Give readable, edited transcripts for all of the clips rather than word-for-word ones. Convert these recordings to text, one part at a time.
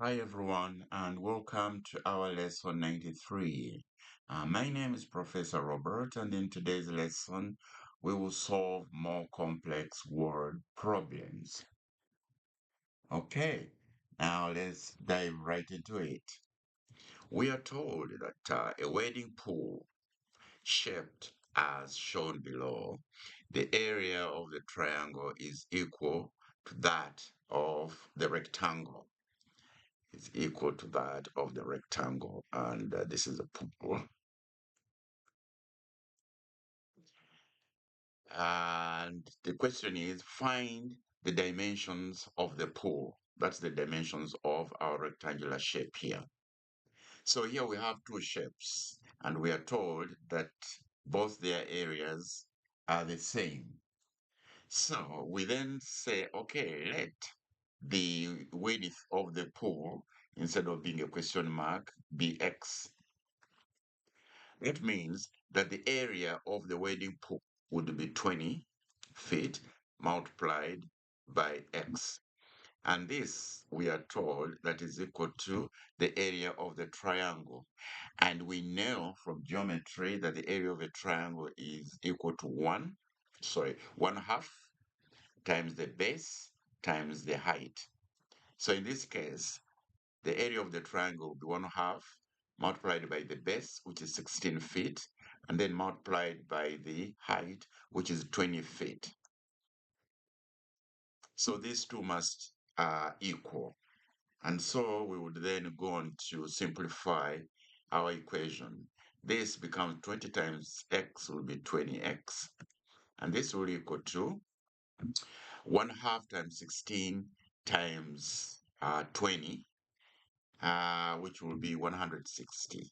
Hi everyone and welcome to our lesson 93. My name is Professor Robert and in today's lesson we will solve more complex word problems. Okay, now let's dive right into it. We are told that a wading pool shaped as shown below, the area of the triangle is equal to that of the rectangle. Is equal to that of the rectangle, and this is a pool. And the question is find the dimensions of the pool. That's the dimensions of our rectangular shape here. So here we have two shapes, and we are told that both their areas are the same. So we then say, okay, let the width of the pool, instead of being a question mark, be x. It means that the area of the wading pool would be 20 feet multiplied by x. And this, we are told, that is equal to the area of the triangle. And we know from geometry that the area of a triangle is equal to 1/2 times the base times the height. So in this case, the area of the triangle will be 1/2 multiplied by the base, which is 16 feet, and then multiplied by the height, which is 20 feet. So these two must equal. And so we would then go on to simplify our equation. This becomes 20 times x will be 20x. And this will equal to 1/2 times 16 times 20, which will be 160.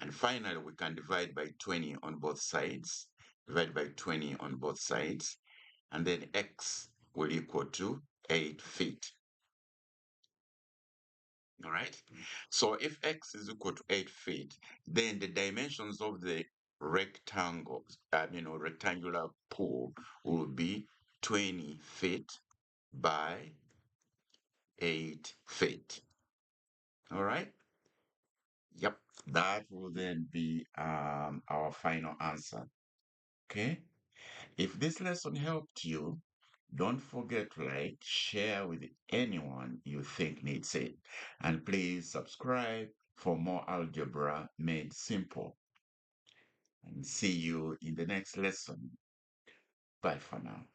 And finally, we can divide by 20 on both sides, divide by 20 on both sides, and then x will equal to 8 feet. All right. So if x is equal to 8 feet, then the dimensions of the rectangular pool will be 20 feet by 8 feet. All right. Yep. That will then be our final answer. Okay. If this lesson helped you, don't forget to like, share with anyone you think needs it. And please subscribe for more algebra made simple. And see you in the next lesson. Bye for now.